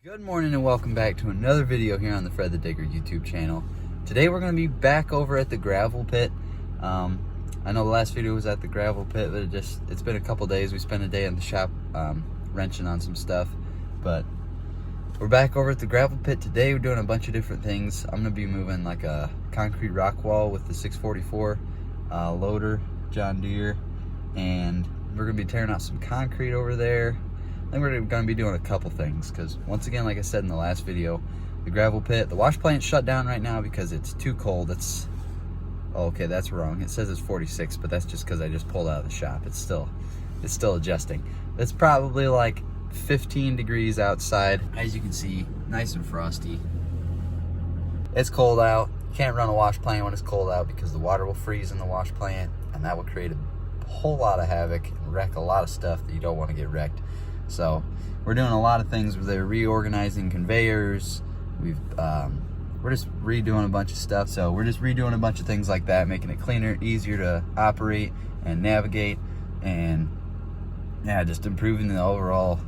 Good morning and welcome back to another video here on the Fred the Digger YouTube channel. Today we're going to be back over at the gravel pit. I know the last video was at the gravel pit, but it's been a couple days. We spent a day in the shop wrenching on some stuff, but we're back over at the gravel pit today. We're doing a bunch of different things. I'm going to be moving like a concrete rock wall with the 644 loader, John Deere, and we're going to be tearing out some concrete over there. I think we're going to be doing a couple things because, once again, like I said in the last video, the gravel pit, the wash plant's shut down right now because it's too cold. Oh, okay, that's wrong. It says it's 46, but that's just because I just pulled out of the shop. It's still adjusting. It's probably like 15 degrees outside. As you can see, nice and frosty. It's cold out. You can't run a wash plant when it's cold out because the water will freeze in the wash plant, and that will create a whole lot of havoc and wreck a lot of stuff that you don't want to get wrecked. So we're doing a lot of things. They're reorganizing conveyors. We're just redoing a bunch of stuff. So we're just redoing a bunch of things like that, making it cleaner, easier to operate and navigate, and yeah, just improving the overall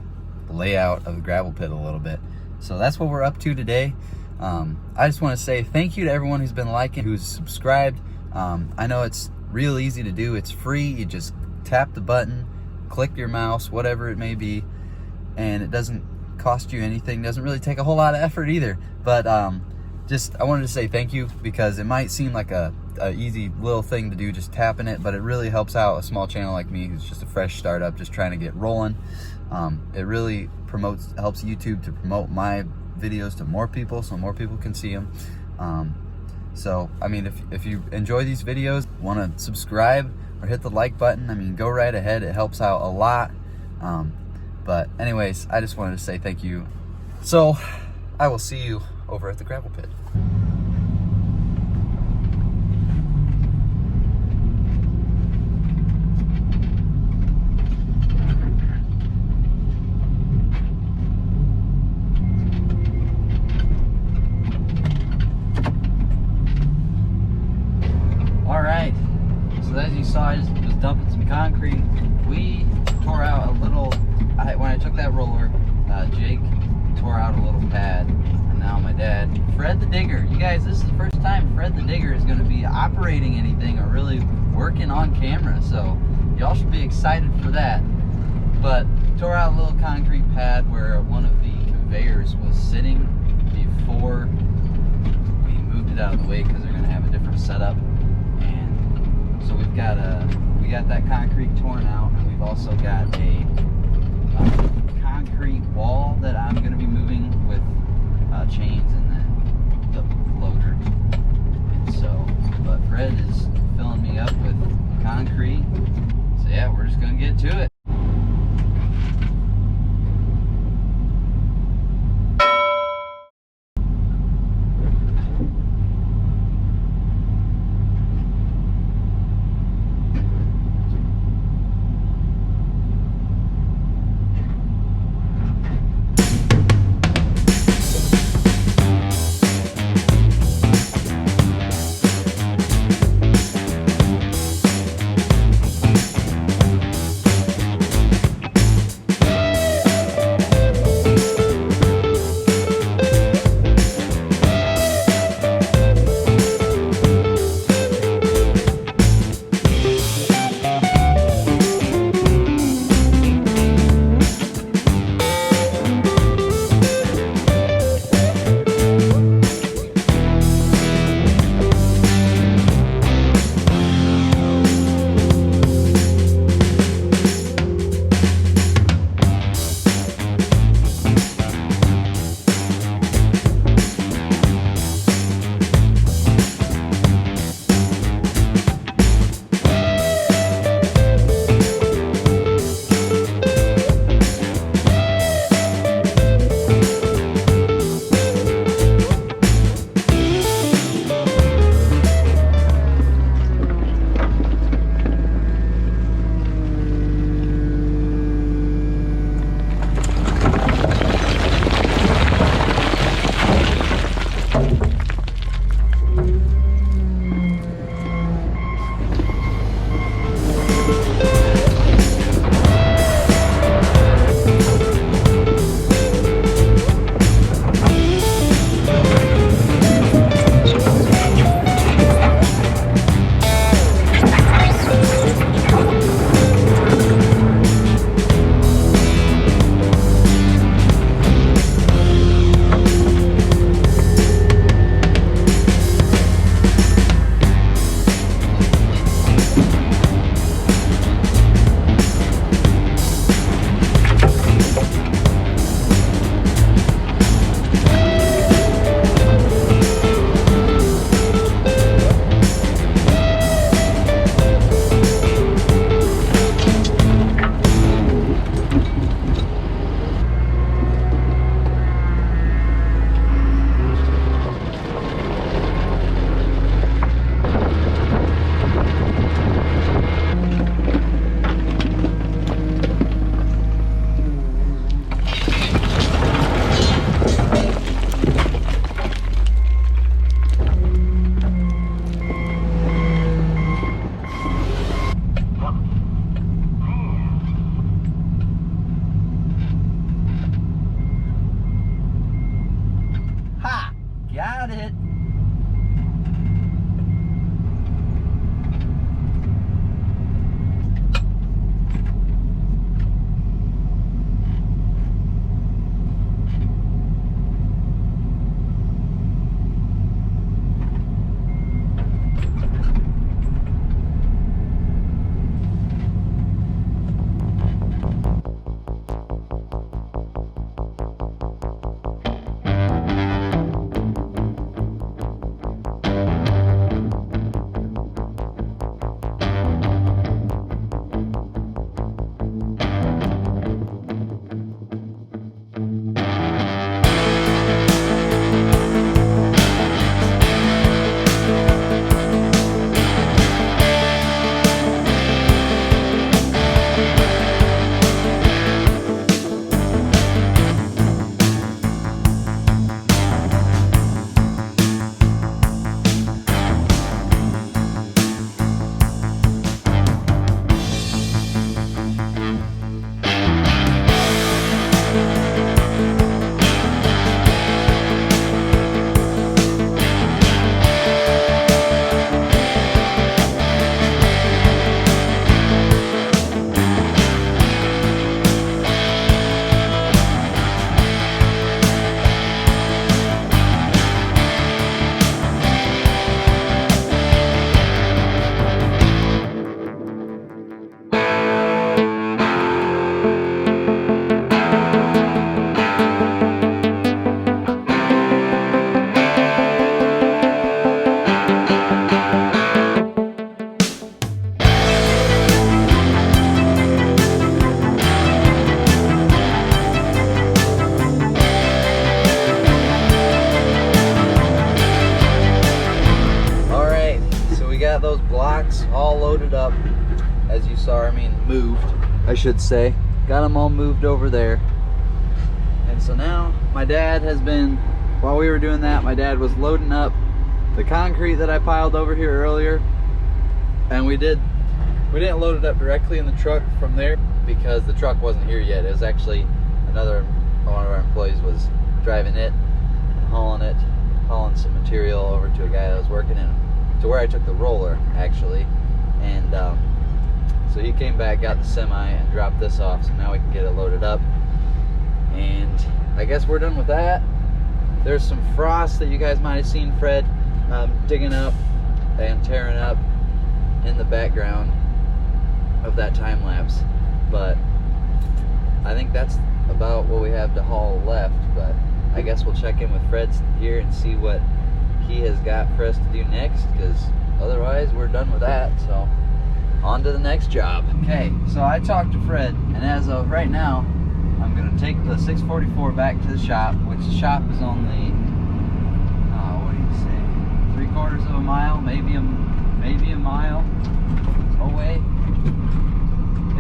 layout of the gravel pit a little bit. So that's what we're up to today. I just want to say thank you to everyone who's been liking, who's subscribed. I know it's real easy to do. It's free. You just tap the button, click your mouse, whatever it may be, and it doesn't cost you anything. Doesn't really take a whole lot of effort either, but I wanted to say thank you, because it might seem like a easy little thing to do, just tapping it, but it really helps out a small channel like me who's just a fresh startup, just trying to get rolling. It really helps YouTube to promote my videos to more people, so more people can see them. So I mean, if you enjoy these videos, want to subscribe or hit the like button, I mean, go right ahead. It helps out a lot. But anyways, I just wanted to say thank you. So I will see you over at the gravel pit. All right. So as you saw, I just was dumping some concrete. We tore out a little, when I took that roller, Jake tore out a little pad, and now my dad, Fred the Digger. You guys, this is the first time Fred the Digger is going to be operating anything or really working on camera, so y'all should be excited for that. But tore out a little concrete pad where one of the conveyors was sitting before we moved it out of the way because they're going to have a different setup. So we got that concrete torn out, and we've also got a concrete wall that I'm going to be moving with chains and then the loader. And so, but Fred is filling me up with concrete. So yeah, we're just going to get to it. got it. Those blocks all loaded up, as you saw. I mean, moved, I should say. Got them all moved over there. And so now my dad has been, while we were doing that, my dad was loading up the concrete that I piled over here earlier. And we didn't load it up directly in the truck from there because the truck wasn't here yet. It was actually one of our employees was driving it and hauling some material over to a guy that was working in to where I took the roller, actually. And so he came back, got the semi, and dropped this off, so now we can get it loaded up. And I guess we're done with that. There's some frost that you guys might have seen Fred digging up and tearing up in the background of that time lapse. But I think that's about what we have to haul left. But I guess we'll check in with Fred here and see what he has got for us to do next, because otherwise we're done with that. So on to the next job. Okay, so I talked to Fred, and as of right now, I'm gonna take the 644 back to the shop, which the shop is only, what do you say, 3/4 of a mile, maybe a mile away.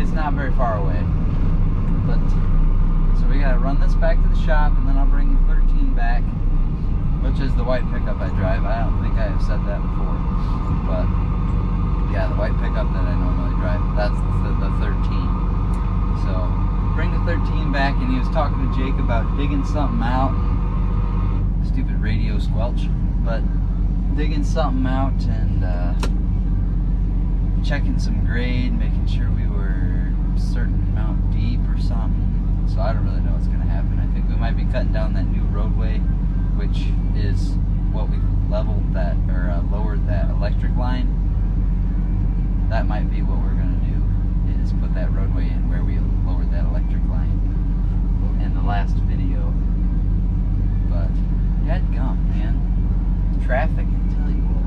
It's not very far away, but so we gotta run this back to the shop, and then I'll bring the 13 back, which is the white pickup I drive. I don't think I have said that before, but yeah, the white pickup that I normally drive, that's the 13. So bring the 13 back, and he was talking to Jake about digging something out, stupid radio squelch, but digging something out and checking some grade, making sure we were a certain amount deep or something. So I don't really know what's going to happen. I think we might be cutting down that new roadway, which is what we leveled that, or lowered that electric line. That might be what we're going to do, is put that roadway in where we lowered that electric line in the last video. But dadgum, man, traffic, I tell you what.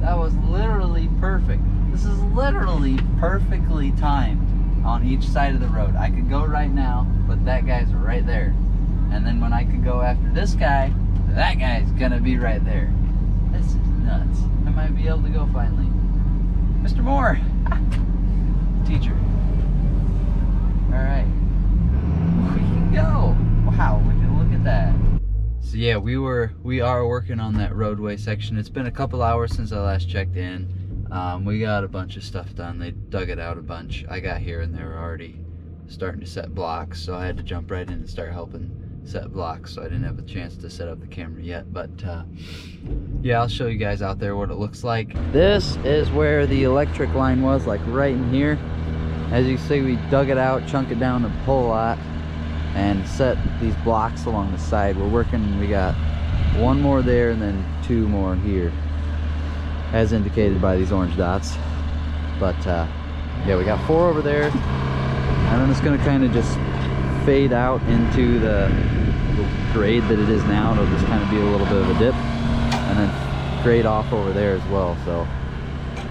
That was literally perfect. This is literally perfectly timed on each side of the road. I could go right now, but that guy's right there. And then when I could go after this guy, that guy's gonna be right there. This is nuts. I might be able to go finally. Mr. Moore! Teacher. Alright. We can go! Wow, we can look at that. So yeah, we are working on that roadway section. It's been a couple hours since I last checked in. We got a bunch of stuff done. They dug it out a bunch. I got here and they were already starting to set blocks, so I had to jump right in and start helping set blocks, so I didn't have a chance to set up the camera yet. But yeah, I'll show you guys out there what it looks like. This is where the electric line was, like right in here. As you see, we dug it out, chunk it down a whole lot, and set these blocks along the side. We're working, we got one more there and then two more here, as indicated by these orange dots. But yeah, we got 4 over there, and then it's going to kind of just fade out into the grade that it is now. It'll just kind of be a little bit of a dip, and then grade off over there as well. So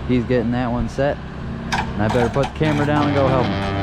he's getting that one set, and I better put the camera down and go help him.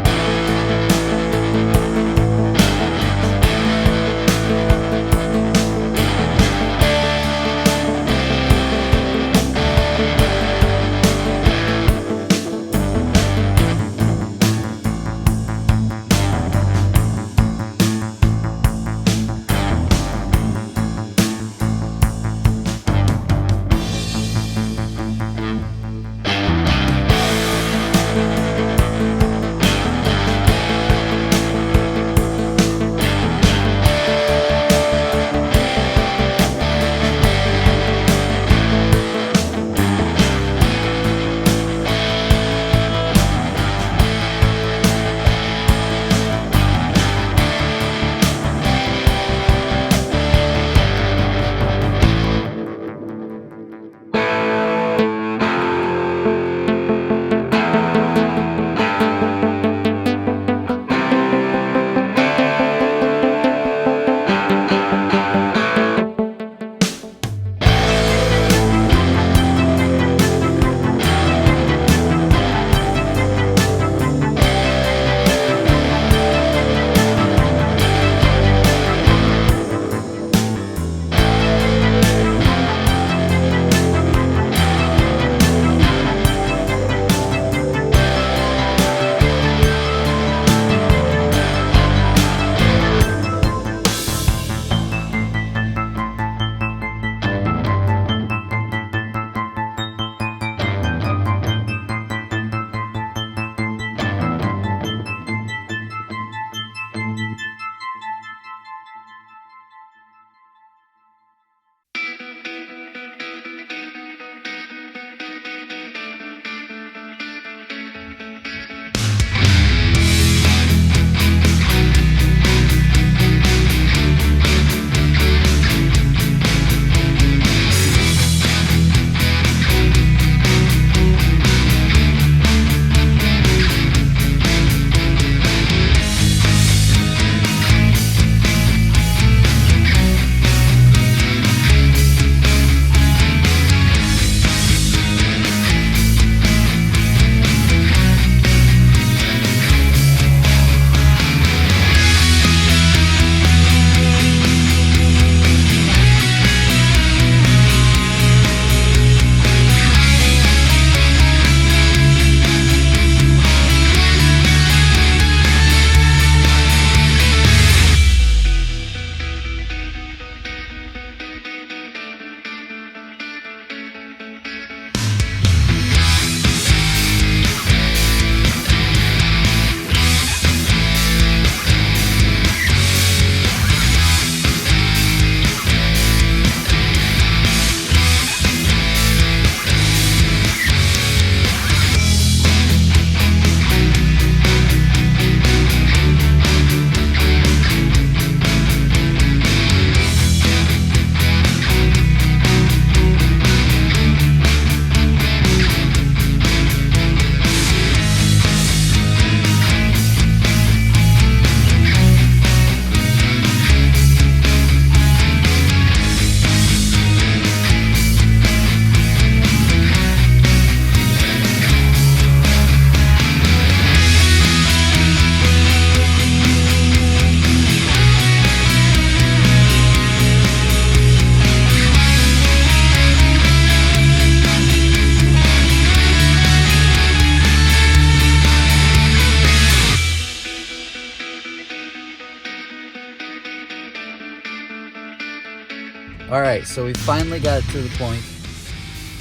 Alright, so we finally got to the point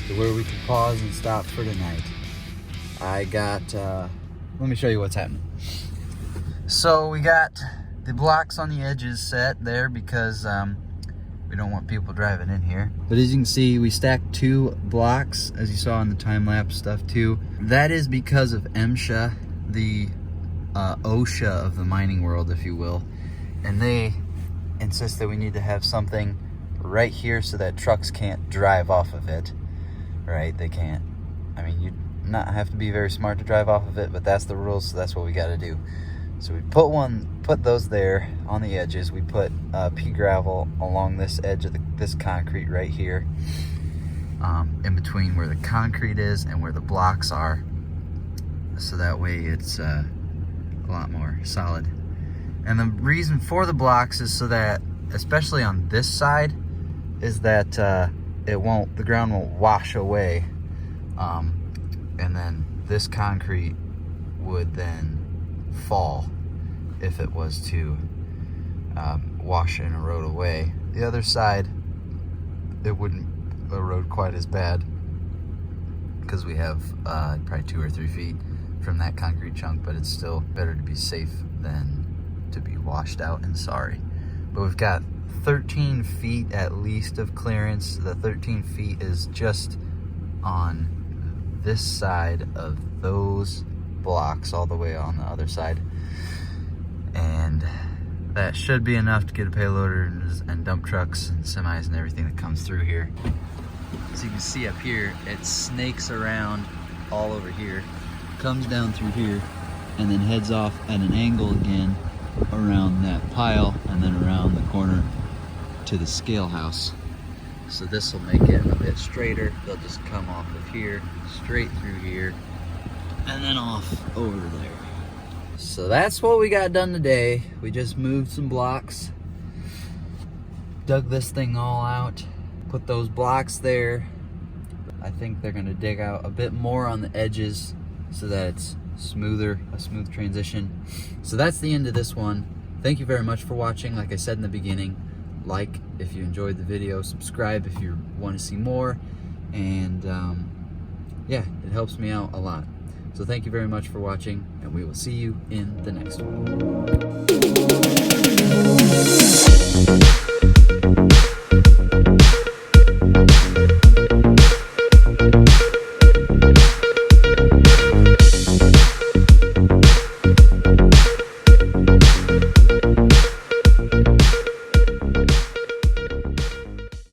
to where we can pause and stop for tonight. I got, let me show you what's happening. So we got the blocks on the edges set there because we don't want people driving in here. But as you can see, we stacked 2 blocks, as you saw in the time-lapse stuff too. That is because of MSHA, the OSHA of the mining world, if you will. And they insist that we need to have something right here so that trucks can't drive off of it, right? They can't. I mean, you not have to be very smart to drive off of it, but that's the rules, so that's what we got to do. So we put those there on the edges. We put pea gravel along this edge of this concrete right here, in between where the concrete is and where the blocks are, so that way it's a lot more solid. And the reason for the blocks is so that, especially on this side, is that the ground won't wash away, and then this concrete would then fall if it was to wash and erode away. The other side, it wouldn't erode quite as bad because we have probably 2 or 3 feet from that concrete chunk, but it's still better to be safe than to be washed out and sorry. But we've got 13 feet at least of clearance. The 13 feet is just on this side of those blocks, all the way on the other side, and that should be enough to get a payloader and dump trucks and semis and everything that comes through here. As you can see up here, it snakes around all over here, comes down through here, and then heads off at an angle again around that pile, and then around the corner to the scale house. So this will make it a bit straighter. They'll just come off of here, straight through here, and then off over there. So that's what we got done today. We just moved some blocks, dug this thing all out, put those blocks there. I think they're gonna dig out a bit more on the edges so that it's smoother, a smooth transition. So that's the end of this one. Thank you very much for watching. Like I said in the beginning, like if you enjoyed the video, subscribe if you want to see more, and yeah, it helps me out a lot. So thank you very much for watching, and we will see you in the next one.